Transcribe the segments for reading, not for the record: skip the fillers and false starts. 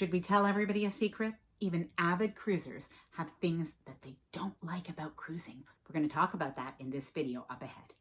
Should we tell everybody a secret? Even avid cruisers have things that they don't like about cruising. We're going to talk about that in this video up ahead.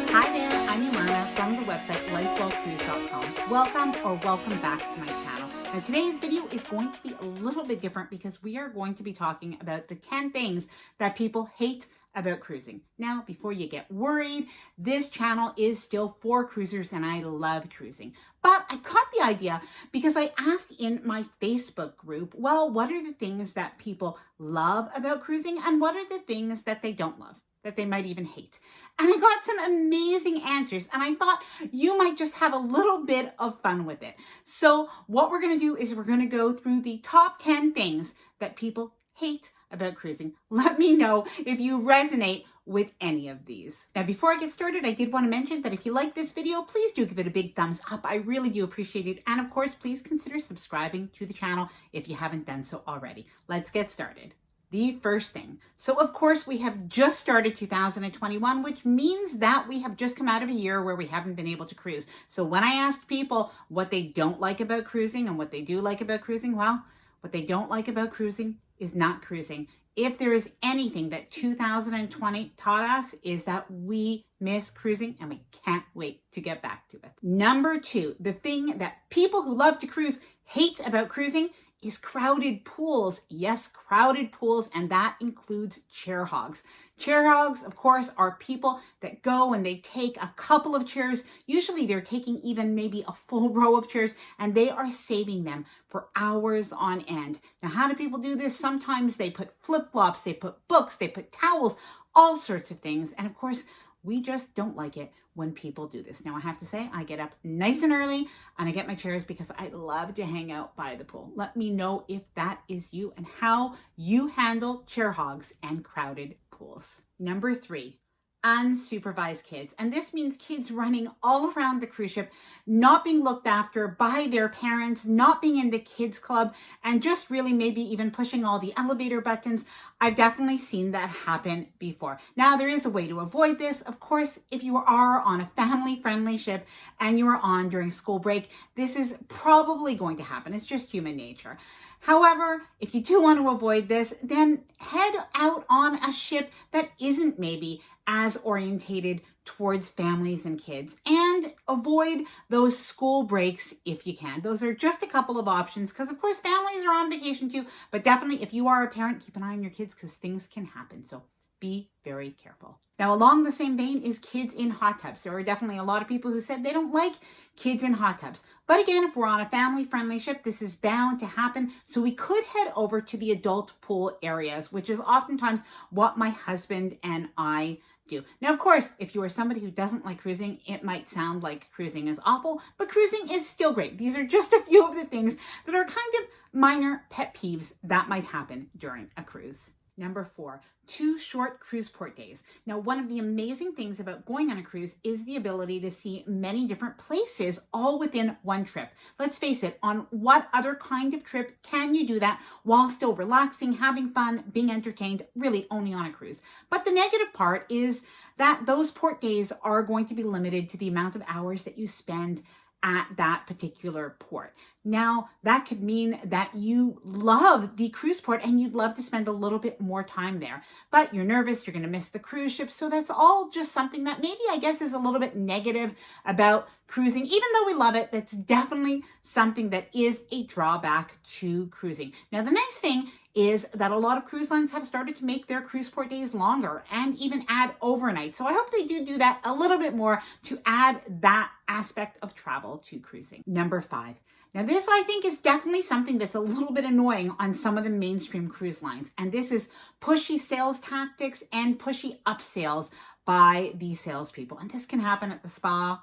Hi there, I'm Ilana from the website lifewellcruise.com. Welcome back to my channel. Now today's video is going to be a little bit different because we are going to be talking about the 10 things that people hate about cruising. Now, before you get worried, this channel is still for cruisers and I love cruising. But I caught the idea because I asked in my Facebook group, well, what are the things that people love about cruising and what are the things that they don't love, that they might even hate? And I got some amazing answers and I thought you might just have a little bit of fun with it. So what we're going to do is we're going to go through the top 10 things that people hate about cruising. Let me know if you resonate with any of these. Now, before I get started, I did want to mention that if you like this video, please do give it a big thumbs up. I really do appreciate it. And of course, please consider subscribing to the channel if you haven't done so already. Let's get started. The first thing. So of course, we have just started 2021, which means that we have just come out of a year where we haven't been able to cruise. So when I asked people what they don't like about cruising and what they do like about cruising, well, what they don't like about cruising is not cruising. If there is anything that 2020 taught us is that we miss cruising and we can't wait to get back to it. Number 2, the thing that people who love to cruise hate about cruising is crowded pools. Yes, crowded pools, and that includes chair hogs. Chair hogs, of course, are people that go and they take a couple of chairs. Usually they're taking even maybe a full row of chairs and they are saving them for hours on end. Now, how do people do this? Sometimes they put flip-flops, they put books, they put towels, all sorts of things. And of course, we just don't like it when people do this. Now, I have to say, I get up nice and early and I get my chairs because I love to hang out by the pool. Let me know if that is you and how you handle chair hogs and crowded pools. Number 3, unsupervised kids. And this means kids running all around the cruise ship, not being looked after by their parents, not being in the kids club, and just really maybe even pushing all the elevator buttons. I've definitely seen that happen before. Now, there is a way to avoid this. Of course, if you are on a family-friendly ship and you are on during school break, this is probably going to happen. It's just human nature. However, if you do want to avoid this, then head out on a ship that isn't maybe as orientated towards families and kids, and avoid those school breaks if you can. Those are just a couple of options because, of course, families are on vacation too, but definitely if you are a parent, keep an eye on your kids because things can happen. So be very careful. Now, along the same vein is kids in hot tubs. There are definitely a lot of people who said they don't like kids in hot tubs. But again, if we're on a family-friendly ship, this is bound to happen. So we could head over to the adult pool areas, which is oftentimes what my husband and I do. Now, of course, if you are somebody who doesn't like cruising, it might sound like cruising is awful, but cruising is still great. These are just a few of the things that are kind of minor pet peeves that might happen during a cruise. Number 4, too short cruise port days. Now, one of the amazing things about going on a cruise is the ability to see many different places all within one trip. Let's face it, on what other kind of trip can you do that while still relaxing, having fun, being entertained, really only on a cruise? But the negative part is that those port days are going to be limited to the amount of hours that you spend at that particular port. Now, that could mean that you love the cruise port and you'd love to spend a little bit more time there, but you're nervous, you're going to miss the cruise ship. So that's all just something that maybe I guess is a little bit negative about cruising. Even though we love it, that's definitely something that is a drawback to cruising. Now, the nice thing is that a lot of cruise lines have started to make their cruise port days longer and even add overnight. So I hope they do that a little bit more to add that aspect of travel to cruising. Number 5. Now this I think is definitely something that's a little bit annoying on some of the mainstream cruise lines. And this is pushy sales tactics and pushy upsales by the salespeople. And this can happen at the spa.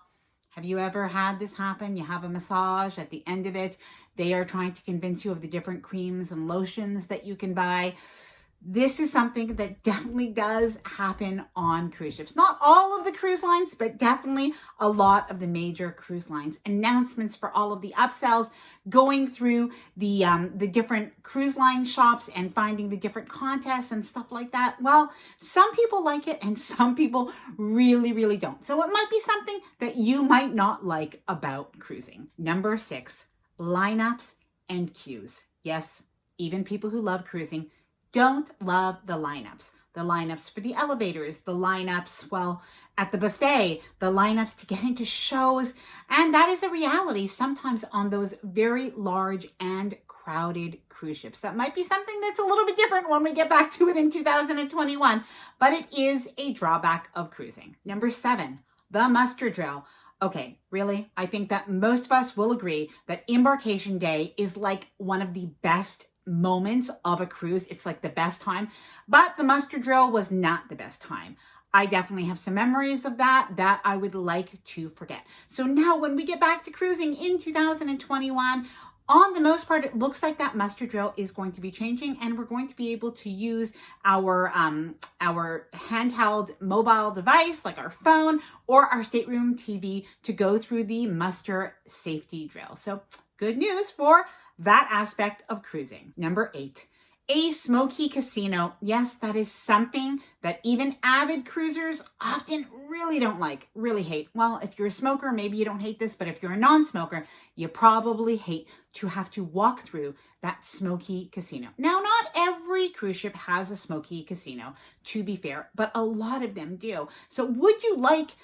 Have you ever had this happen? You have a massage. At the end of it, they are trying to convince you of the different creams and lotions that you can buy. This is something that definitely does happen on cruise ships. Not all of the cruise lines, but definitely a lot of the major cruise lines. Announcements for all of the upsells, going through the different cruise line shops and finding the different contests and stuff like that. Well, some people like it and some people really, really don't. So it might be something that you might not like about cruising. Number 6, lineups and queues. Yes, even people who love cruising don't love the lineups. The lineups for the elevators, the lineups, well, at the buffet, the lineups to get into shows. And that is a reality sometimes on those very large and crowded cruise ships. That might be something that's a little bit different when we get back to it in 2021, but it is a drawback of cruising. Number 7, the muster drill. Okay, really? I think that most of us will agree that embarkation day is like one of the best moments of a cruise. It's like the best time, but the muster drill was not the best time. I definitely have some memories of that I would like to forget. So now when we get back to cruising in 2021, on the most part, it looks like that muster drill is going to be changing, and we're going to be able to use our handheld mobile device like our phone or our stateroom TV to go through the muster safety drill. So good news for that aspect of cruising. Number 8, a smoky casino. Yes, that is something that even avid cruisers often really don't like, really hate. Well, if you're a smoker, maybe you don't hate this, but if you're a non-smoker, you probably hate to have to walk through that smoky casino. Now, not every cruise ship has a smoky casino, to be fair, but a lot of them do. So would you like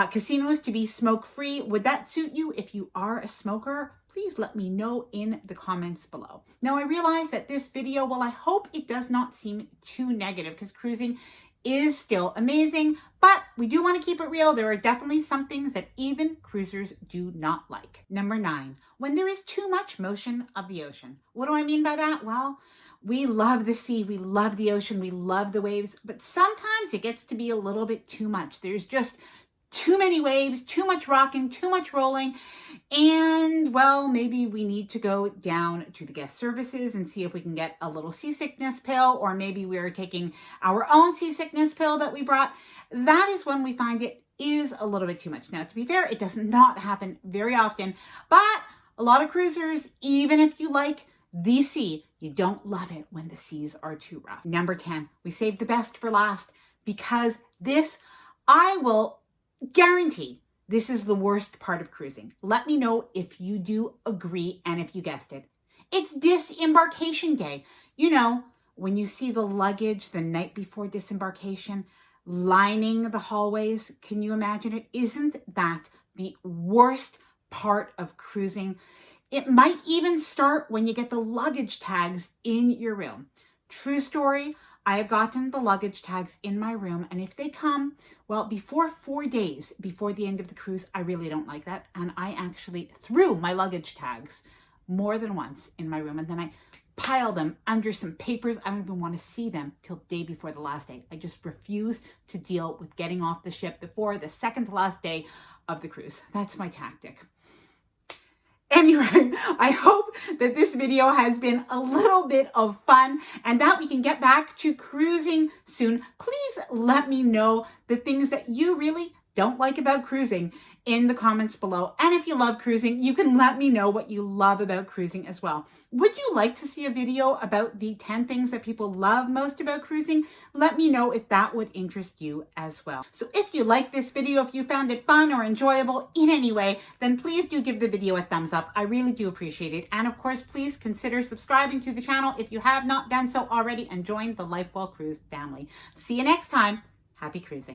casinos to be smoke-free? Would that suit you if you are a smoker? Please let me know in the comments below. Now, I realize that this video, well, I hope it does not seem too negative because cruising is still amazing, but we do want to keep it real. There are definitely some things that even cruisers do not like. Number 9, when there is too much motion of the ocean. What do I mean by that? Well, we love the sea, we love the ocean, we love the waves, but sometimes it gets to be a little bit too much. There's just too many waves, too much rocking, too much rolling. And well, maybe we need to go down to the guest services and see if we can get a little seasickness pill, or maybe we're taking our own seasickness pill that we brought. That is when we find it is a little bit too much. Now, to be fair, it does not happen very often, but a lot of cruisers, even if you like the sea, you don't love it when the seas are too rough. Number 10, we saved the best for last because this, I will guarantee this is the worst part of cruising. Let me know if you do agree and if you guessed it. It's disembarkation day. You know, when you see the luggage the night before disembarkation lining the hallways, can you imagine it? Isn't that the worst part of cruising? It might even start when you get the luggage tags in your room. True story. I have gotten the luggage tags in my room, and if they come, well, before 4 days before the end of the cruise, I really don't like that. And I actually threw my luggage tags more than once in my room, and then I pile them under some papers. I don't even want to see them till the day before the last day. I just refuse to deal with getting off the ship before the second to last day of the cruise. That's my tactic. Anyway, I hope that this video has been a little bit of fun and that we can get back to cruising soon. Please let me know the things that you really don't like about cruising in the comments below. And if you love cruising, you can let me know what you love about cruising as well. Would you like to see a video about the 10 things that people love most about cruising? Let me know if that would interest you as well. So if you like this video, if you found it fun or enjoyable in any way, then please do give the video a thumbs up. I really do appreciate it. And of course, please consider subscribing to the channel if you have not done so already and join the Lifewell Cruise family. See you next time. Happy cruising.